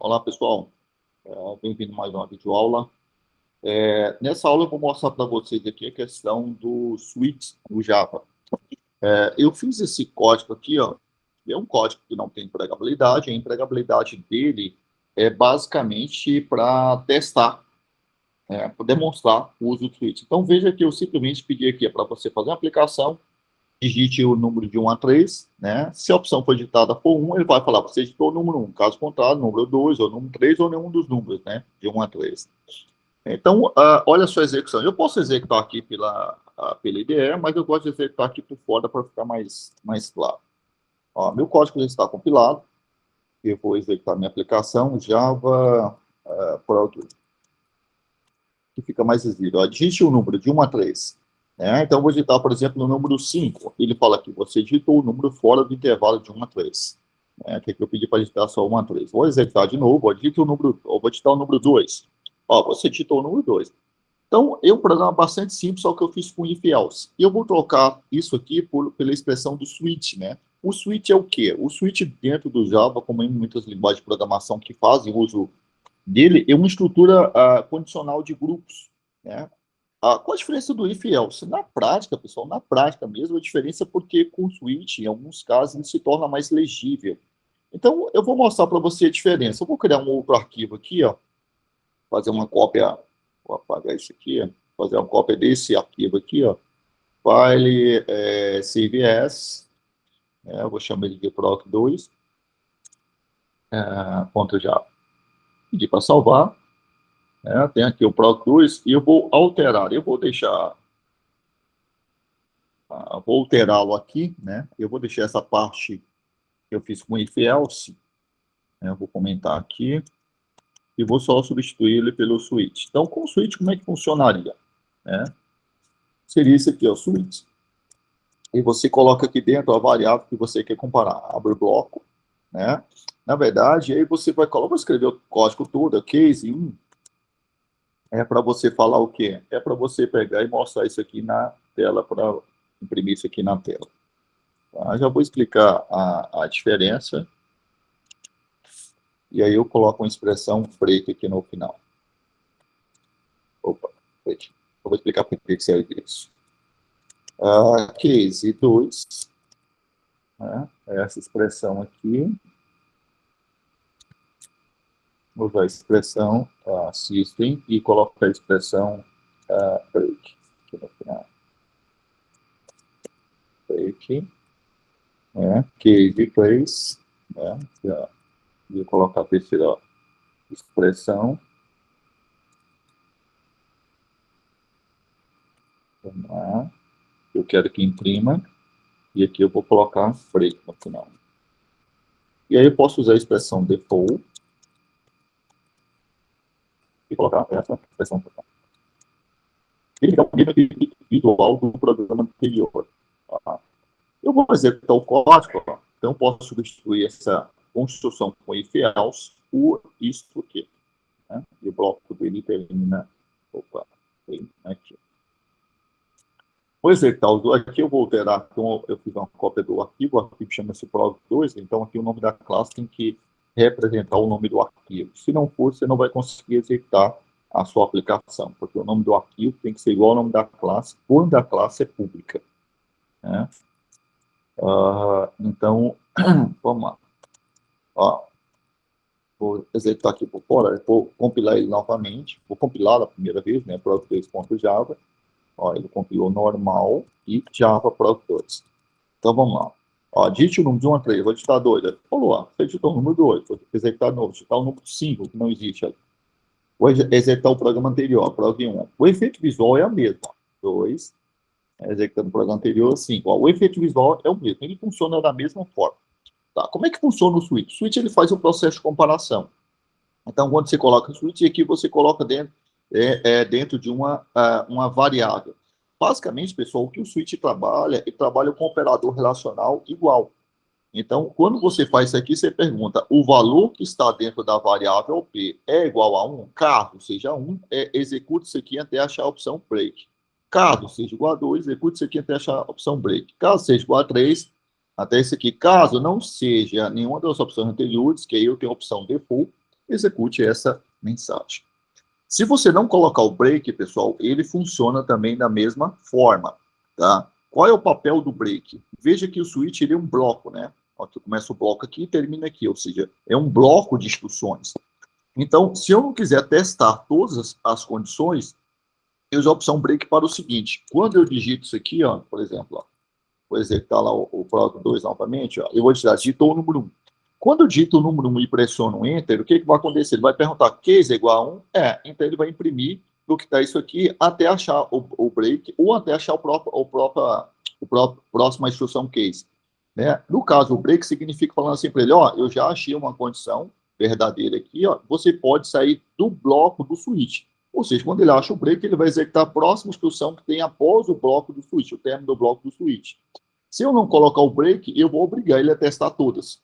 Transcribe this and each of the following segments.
Olá, pessoal. Bem-vindo a mais uma videoaula. Nessa aula eu vou mostrar para vocês aqui a questão do switch do Java. Eu fiz esse código aqui, ó. É um código que não tem empregabilidade. A empregabilidade dele é basicamente para testar, para demonstrar o uso do switch. Então, veja que eu simplesmente pedi aqui para você fazer uma aplicação, digite o número de 1 a 3, né? Se a opção for digitada por 1, ele vai falar, você digitou o número 1. Caso contrário, número 2, ou número 3, ou nenhum dos números, né? De 1 a 3. Então, olha a sua execução. Eu posso executar aqui pela IDE, mas eu gosto de executar aqui por fora para ficar mais claro. Ó, meu código já está compilado. Eu vou executar minha aplicação Java Product, que fica mais visível. Ó, digite o número de 1 a 3. Então, eu vou digitar, por exemplo, o número 5. Ele fala aqui, você digitou o número fora do intervalo de 1 a 3. Que é que eu pedi para digitar só 1 a 3. Vou executar de novo, ó, digite o número, ou vou digitar o número 2. Ó, você digitou o número 2. Então, é um programa bastante simples, só que eu fiz com if else. E eu vou trocar isso aqui pela expressão do switch, né? O switch é o quê? O switch dentro do Java, como em muitas linguagens de programação que fazem uso dele, é uma estrutura condicional de grupos, né? Qual a diferença do if else? Na prática, pessoal, na prática mesmo, a diferença é porque com o switch, em alguns casos, ele se torna mais legível. Então, eu vou mostrar para você a diferença. Eu vou criar um outro arquivo aqui, ó, fazer uma cópia, vou apagar isso aqui, ó, fazer uma cópia desse arquivo aqui, ó, file CVS, eu vou chamar ele de proc2, ponto .java. Pedir para salvar, tem aqui o proc2 e eu vou alterar, eu vou deixar, vou alterá-lo aqui, né, eu vou deixar essa parte que eu fiz com if else, eu vou comentar aqui, e vou só substituir ele pelo switch. Então, com o switch, como é que funcionaria? Seria esse aqui, ó, switch. E você coloca aqui dentro a variável que você quer comparar. Abre o bloco, né? Na verdade, aí você vai colocar, vou escrever o código todo, case 1, é para você falar o quê? É para você pegar e mostrar isso aqui na tela, para imprimir isso aqui na tela. Tá? Já vou explicar a diferença. E aí eu coloco uma expressão break aqui no final. Opa, break. Eu vou explicar por que serve isso. Case 2, né? Essa expressão aqui. Vou usar a expressão system e colocar a expressão break aqui no final. Break, case place, vou colocar a terceira expressão. Vamos lá. Eu quero que imprima. E aqui eu vou colocar break no final. E aí eu posso usar a expressão default e colocar essa expressão no final. Ele é o nível individual do programa anterior. Tá? Eu vou executar o código, ó. Então eu posso substituir essa construção com if else por isto aqui. Né? E o bloco dele termina. Opa, aqui. Vou executar os dois aqui, eu vou alterar, então eu fiz uma cópia do arquivo, o arquivo chama-se prog2, então aqui o nome da classe tem que representar o nome do arquivo. Se não for, você não vai conseguir executar a sua aplicação, porque o nome do arquivo tem que ser igual ao nome da classe, quando a classe é pública. Né? Então, vamos lá. Ó, vou executar aqui por fora, vou compilar ele novamente, vou compilar a primeira vez, né, prog2.java. Ó, ele compilou normal e Java Prog2. Então, vamos lá. Ó, digite o número de 1 a 3, vou digitar 2. Ele falou, ó, você digitou o número 2, vou executar de novo, digitar o número 5, que não existe ali. Vou executar o programa anterior, prog1. O efeito visual é a mesma. 2, executando o programa anterior, 5. Ó, o efeito visual é o mesmo, ele funciona da mesma forma. Tá, como é que funciona o switch? O switch ele faz o processo de comparação. Então, quando você coloca o switch, aqui você coloca dentro de uma variável. Basicamente, pessoal, o que o switch trabalha, ele trabalha com um operador relacional igual. Então, quando você faz isso aqui, você pergunta, o valor que está dentro da variável P é igual a 1? Caso seja 1, execute isso aqui até achar a opção break. Caso seja igual a 2, execute isso aqui até achar a opção break. Caso seja igual a 3, até isso aqui. Caso não seja nenhuma das opções anteriores, que aí eu tenho a opção default, execute essa mensagem. Se você não colocar o break, pessoal, ele funciona também da mesma forma, tá? Qual é o papel do break? Veja que o switch ele é um bloco, né? Aqui começa o bloco aqui e termina aqui, ou seja, é um bloco de instruções. Então, se eu não quiser testar todas as condições, eu uso a opção break para o seguinte: quando eu digito isso aqui, ó, por exemplo, ó, vou executar lá o próximo 2 novamente, ó, eu vou digitar, digitou o número 1. Quando eu digito o número 1 e pressiono o Enter, o que, que vai acontecer? Ele vai perguntar, case é igual a 1? Então ele vai imprimir do que está isso aqui até achar o break ou até achar o próxima instrução case. Né? No caso, o break significa falando assim para ele, ó, eu já achei uma condição verdadeira aqui, ó, você pode sair do bloco do switch. Ou seja, quando ele acha o break, ele vai executar a próxima instrução que tem após o bloco do switch, o término do bloco do switch. Se eu não colocar o break, eu vou obrigar ele a testar todas.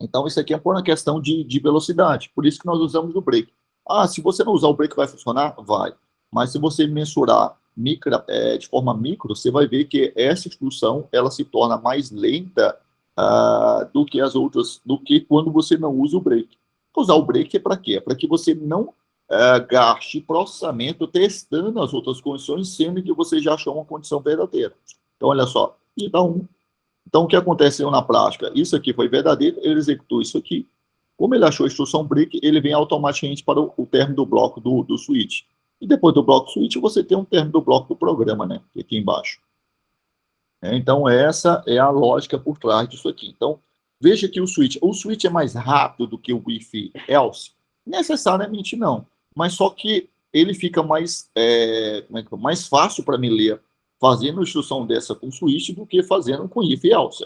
Então, isso aqui é por uma questão de velocidade. Por isso que nós usamos o break. Ah, se você não usar o break, vai funcionar? Vai. Mas se você mensurar de forma micro, você vai ver que essa instrução ela se torna mais lenta do que as outras, do que quando você não usa o break. Usar o break é para quê? É para que você não gaste processamento testando as outras condições, sendo que você já achou uma condição verdadeira. Então, olha só, e dá um. Então, o que aconteceu na prática? Isso aqui foi verdadeiro, ele executou isso aqui. Como ele achou a instrução break, ele vem automaticamente para o término do bloco do switch. E depois do bloco switch, você tem um término do bloco do programa, né? Aqui embaixo. Então, essa é a lógica por trás disso aqui. Então, veja que o switch é mais rápido do que o if else? Necessariamente não. Mas só que ele fica mais fácil para me ler fazendo a instrução dessa com switch do que fazendo com if else.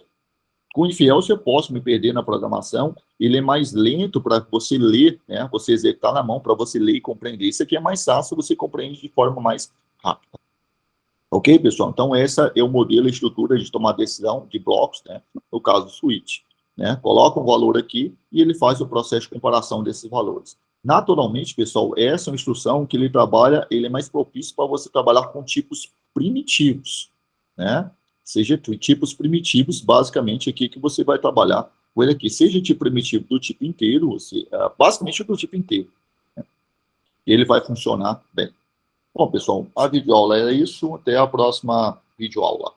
Com if else eu posso me perder na programação, ele é mais lento para você ler, né? Você executar na mão para você ler e compreender. Isso aqui é mais fácil, você compreende de forma mais rápida. Ok, pessoal? Então, essa é o modelo e estrutura de tomar decisão de blocos, né? No caso do switch. Né? Coloca um valor aqui e ele faz o processo de comparação desses valores. Naturalmente, pessoal, essa é uma instrução que ele trabalha, ele é mais propício para você trabalhar com tipos primitivos, né? Seja tipos primitivos, basicamente, aqui que você vai trabalhar com ele aqui. Seja tipo primitivo do tipo inteiro, basicamente do tipo inteiro. Né? E ele vai funcionar bem. Bom, pessoal, a videoaula é isso. Até a próxima videoaula.